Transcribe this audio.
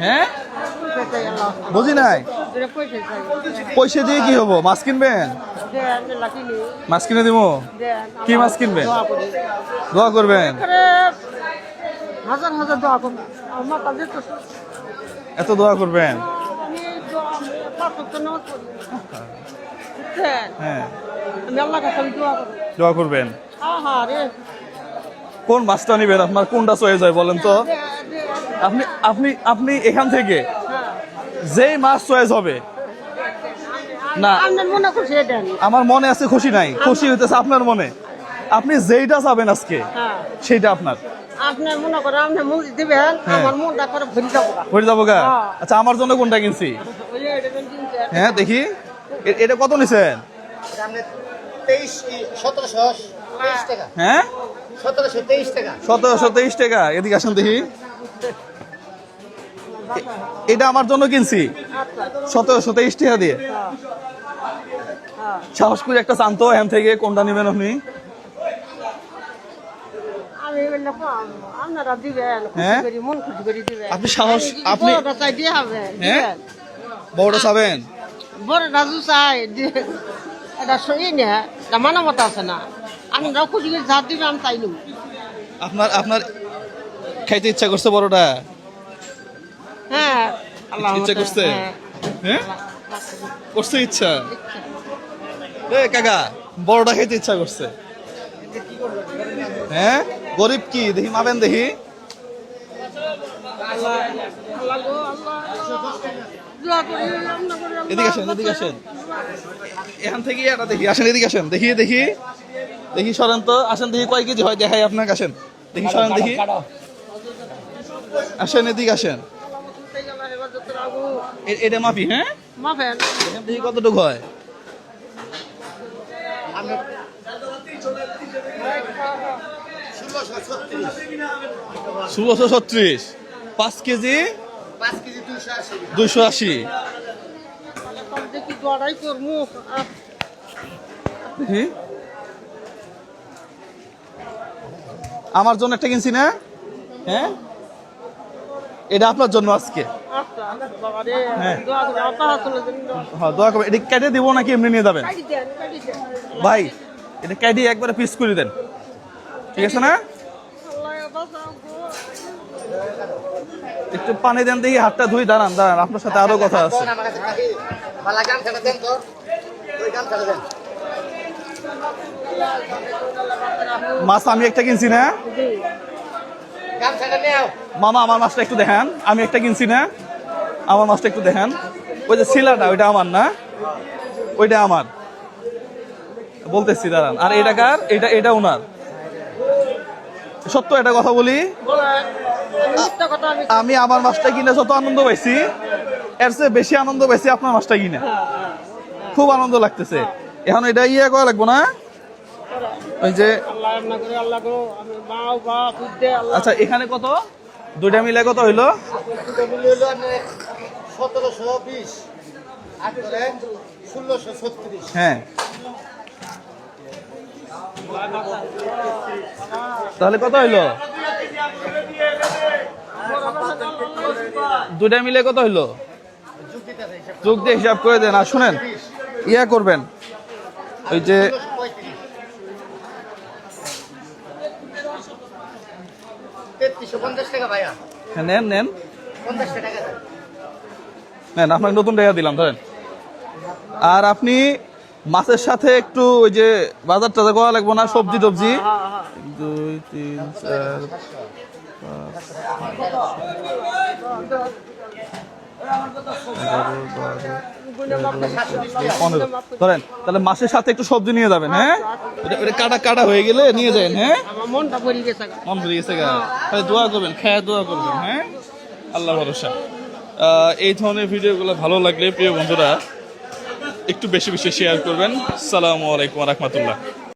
হ্যাঁ বুঝি নাই। পয়সা দিয়ে কি হবো? মাছ কিনবেন? মাছ কিনে দিব। কি মাছ কিনবেন? দোয়া করবেন। হাজার হাজার দোয়া করবেন। এত দোয়া করবেন? হ্যাঁ দোয়া করবেন। কোন মাছটা নিবেন? আপনার কোনটা চয়েস হয় বলেন তো? আপনি আপনি আপনি এখান থেকে যেই মাছ চয়েস হবে না, আমার মনে আছে খুশি নাই, খুশি হইতেছে আপনার মনে। আপনি যেইটা চাবেন আজকে সেইটা আপনার। আপনি মনে করেন আপনি মুখ দিবেন, আমার মনটা করে ভরে যাবো গা। আচ্ছা আমার জন্য কোনটা কিনছি? হ্যাঁ দেখি এটা কত নিছেন? হ্যাঁ 1723 টাকা। এদিকে আসেন দেখি। এটা আমার জন্য কিনছি 1723 টাকা দিয়ে। সাহস করে একটা শান্ত এখান থেকে কোনটা নেবেন আপনি? আপনি সাহস আপনি হ্যাঁ বড়টা চাবেন? বড় রাজু চাই এটা সই না, মানা মতো আছে না। আমি খুশি করে ঝাড় দিবে, আমি চাইলু। আপনার আপনার খাইতে ইচ্ছা করছে বড়টা? হ্যাঁ ইচ্ছা করছে? হ্যাঁ করছে ইচ্ছা। কাকা বড়টা খাইতে ইচ্ছা করছে। হ্যাঁ গরিব কি দেখি মাবেন দেখি। এদিকে আসেন, এদিকে আসেন, এখান থেকে এটা দেখি। আসেন এদিকে আসেন দেখি দেখি দেখি সরেন তো। আসেন দেখি কয় কেজি হয় দেখাই আপনাকে। আসেন দেখি সরেন দেখি। আসেন এদিকে আসেন। এটা মাপি। হ্যাঁ দেখি কতটুকু হয়। 1636 5 কেজি 280। আমার জন্য একটা কিনছি না? হ্যাঁ এটা আপনার জন্য আজকে। হ্যাঁ দোয়া করবেন। এটা কেটে দিব নাকি এমনি নিয়ে যাবেন? ভাই এটা কেটে একবারে পিস করে দেন, ঠিক আছে না? একটু পানি দেন দেখি, হাতটা ধুই। দাঁড়ান দাঁড়ান, আপনার সাথে আরো কথা আছে। মাছ আমি একটা কিনছি না মামা? আমার মাছটা একটু দেখান। আমি একটা কিনছি না, আমার মাছটা একটু দেখান। ওই যে শিলাটা ওইটা আমার না, ওইটা আমার বলতেছি। দাঁড়ান। আর এই টাকার এটা এটা ওনার। সত্য একটা কথা বলি, আমি আমার মাছটা কিনে যত আনন্দ পাইছি এর চেয়ে বেশি আনন্দ পাইছি আপনার মাছটা কিনে। খুব আনন্দ লাগতেছে। এখন এটা ইয়ে করা লাগবো না? ওই যে আচ্ছা এখানে কত? দুইটা মিলে কত হইলো? 1720 আর 1636। হ্যাঁ তাহলে কত হইলো? দুইটা মিলে কত হইলো? যোগ দিয়ে হিসাব করে দেন। আর শুনেন, ইয়া করবেন ওই যে 3350 টাকা ভাইয়া। নেন নেন 50 টাকা নেন, আপনাকে নতুন টাকা দিলাম ধরেন। আর আপনি মাছের সাথে একটু ওই যে বাজার টাজার করা লাগবো না? সবজি টবজি 2 3 4 5 ধরেন। তাহলে মাছের সাথে একটু সবজি নিয়ে যাবেন। হ্যাঁ ওটা কাটা কাটা হয়ে গেলে নিয়ে যাবেন। হ্যাঁ মনটা ভরে গেছে, মন ভরে গেছে গা। তাহলে দোয়া করবেন, খেয়ে দোয়া করবেন। হ্যাঁ আল্লাহ ভরসা। এই ধরনের ভিডিওগুলো ভালো লাগলে প্রিয় বন্ধুরা একটু বেশি বেশি শেয়ার করবেন। আসসালামু আলাইকুম ওয়া রাহমাতুল্লাহ।